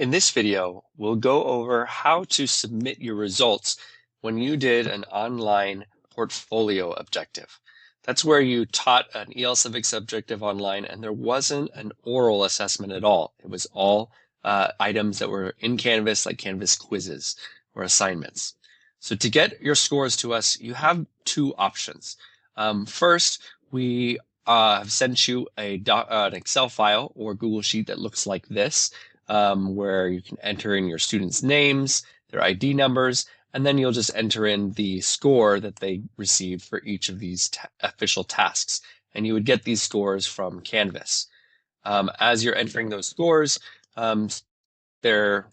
In this video, we'll go over how to submit your results when you did an online portfolio objective. That's where you taught an EL Civics objective online and there wasn't an oral assessment at all. It was all items that were in Canvas, like Canvas quizzes or assignments. So to get your scores to us, you have two options. First, we have sent you an Excel file or Google Sheet that looks like this, where you can enter in your students' names, their ID numbers, and then you'll just enter in the score that they received for each of these official tasks. And you would get these scores from Canvas. As you're entering those scores, their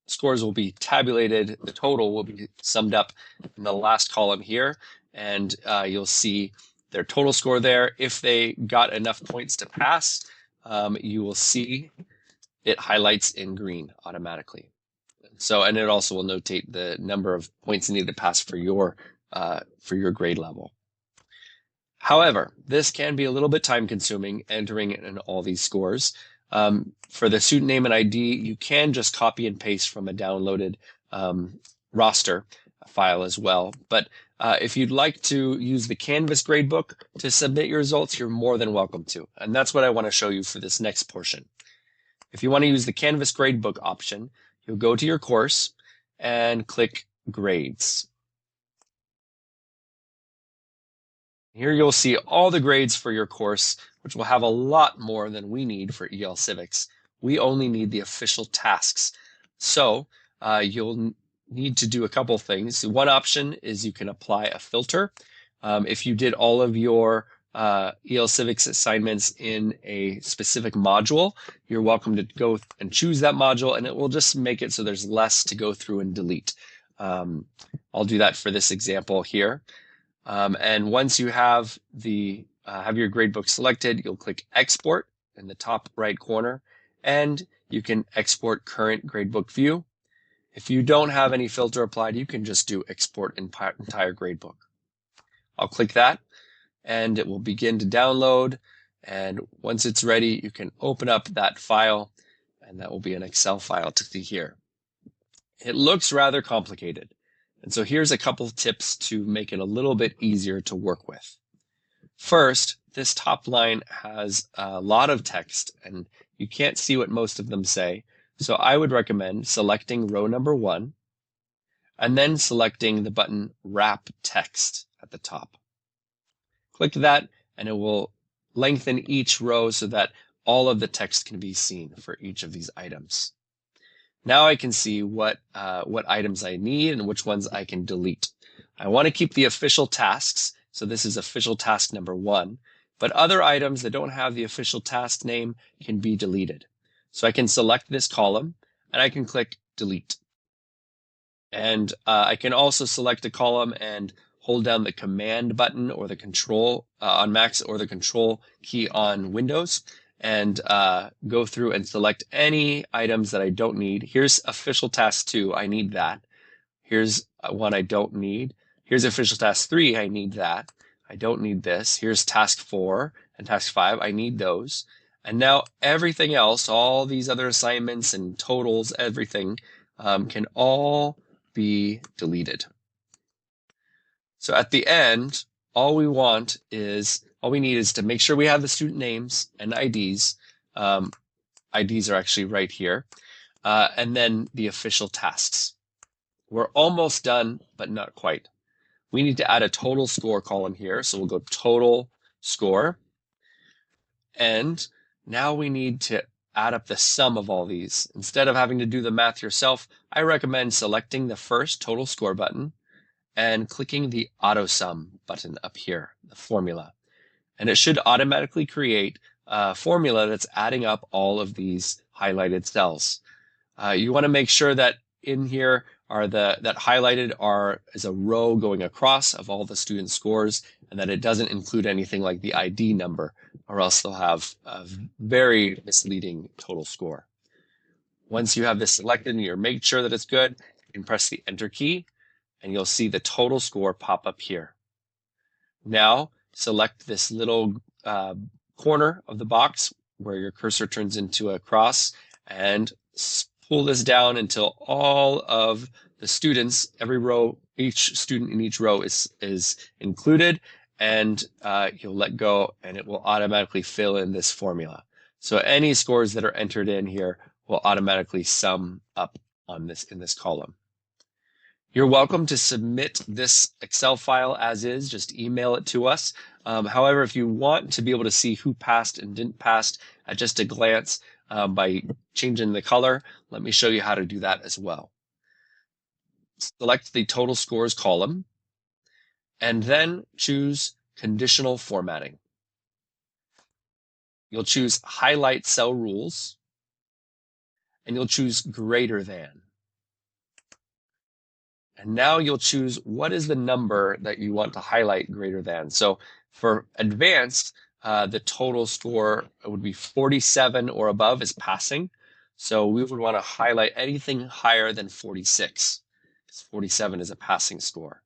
scores will be tabulated. The total will be summed up in the last column here, and you'll see their total score there. If they got enough points to pass, you will see it highlights in green automatically. So, and it also will notate the number of points needed to pass for your grade level. However, this can be a little bit time consuming entering in all these scores. For the student name and ID, you can just copy and paste from a downloaded roster file as well. But if you'd like to use the Canvas gradebook to submit your results, you're more than welcome to. And that's what I want to show you for this next portion. If you want to use the Canvas gradebook option, you'll go to your course and click Grades. Here you'll see all the grades for your course, which will have a lot more than we need for EL Civics. We only need the official tasks. So you'll need to do a couple things. One option is you can apply a filter. If you did all of your EL Civics assignments in a specific module, you're welcome to go and choose that module, and it will just make it so there's less to go through and delete. I'll do that for this example here. And once you have your gradebook selected, you'll click Export in the top right corner, and you can export current gradebook view. If you don't have any filter applied, you can just do Export entire gradebook. I'll click that, and it will begin to download. And once it's ready, you can open up that file, and that will be an Excel file to see here. It looks rather complicated. And so here's a couple of tips to make it a little bit easier to work with. First, this top line has a lot of text, and you can't see what most of them say. So I would recommend selecting row number 1, and then selecting the button Wrap Text at the top. Click that, and it will lengthen each row so that all of the text can be seen for each of these items. Now I can see what items I need and which ones I can delete. I want to keep the official tasks, so this is official task number 1, but other items that don't have the official task name can be deleted. So I can select this column, and I can click Delete. And I can also select a column and hold down the Command button or the Control on Macs or the Control key on Windows, and go through and select any items that I don't need. Here's official task 2, I need that. Here's one I don't need. Here's official task 3, I need that. I don't need this. Here's task 4 and task 5, I need those. And now everything else, all these other assignments and totals, everything can all be deleted. So at the end, all we need is to make sure we have the student names and IDs. IDs are actually right here. And then the official tasks. We're almost done, but not quite. We need to add a total score column here. So we'll go total score. And now we need to add up the sum of all these. Instead of having to do the math yourself, I recommend selecting the first total score button and clicking the auto sum button up here, the formula. And it should automatically create a formula that's adding up all of these highlighted cells. You want to make sure that in here that highlighted is a row going across of all the student scores, and that it doesn't include anything like the ID number, or else they'll have a very misleading total score. Once you have this selected and you're making sure that it's good, you can press the Enter key, and you'll see the total score pop up here. Now, select this little corner of the box where your cursor turns into a cross and pull this down until all of the students, every row, each student in each row is included, and you'll let go and it will automatically fill in this formula. So any scores that are entered in here will automatically sum up on this in this column. You're welcome to submit this Excel file as is, just email it to us. However, if you want to be able to see who passed and didn't pass at just a glance by changing the color, let me show you how to do that as well. Select the total scores column and then choose conditional formatting. You'll choose highlight cell rules and you'll choose greater than. And now you'll choose what is the number that you want to highlight greater than. So for advanced, the total score would be 47 or above is passing. So we would want to highlight anything higher than 46, because 47 is a passing score.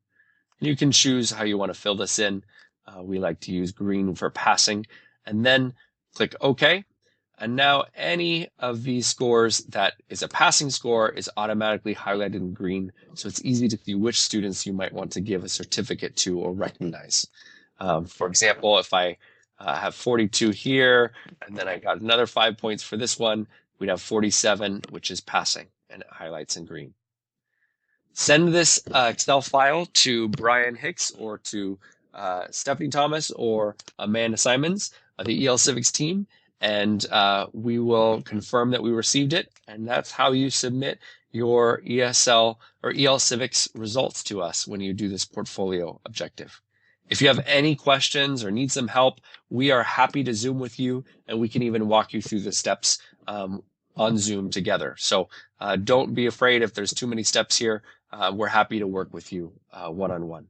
And you can choose how you want to fill this in. We like to use green for passing, and then click OK. And now any of these scores that is a passing score is automatically highlighted in green. So it's easy to see which students you might want to give a certificate to or recognize. For example, if I have 42 here, and then I got another 5 points for this one, we'd have 47, which is passing, and it highlights in green. Send this Excel file to Brian Hicks or to Stephanie Thomas or Amanda Simons, the EL Civics team, and we will confirm that we received it. And that's how you submit your ESL or EL Civics results to us when you do this portfolio objective. If you have any questions or need some help, we are happy to Zoom with you, and we can even walk you through the steps on Zoom together. So don't be afraid if there's too many steps here. We're happy to work with you one-on-one.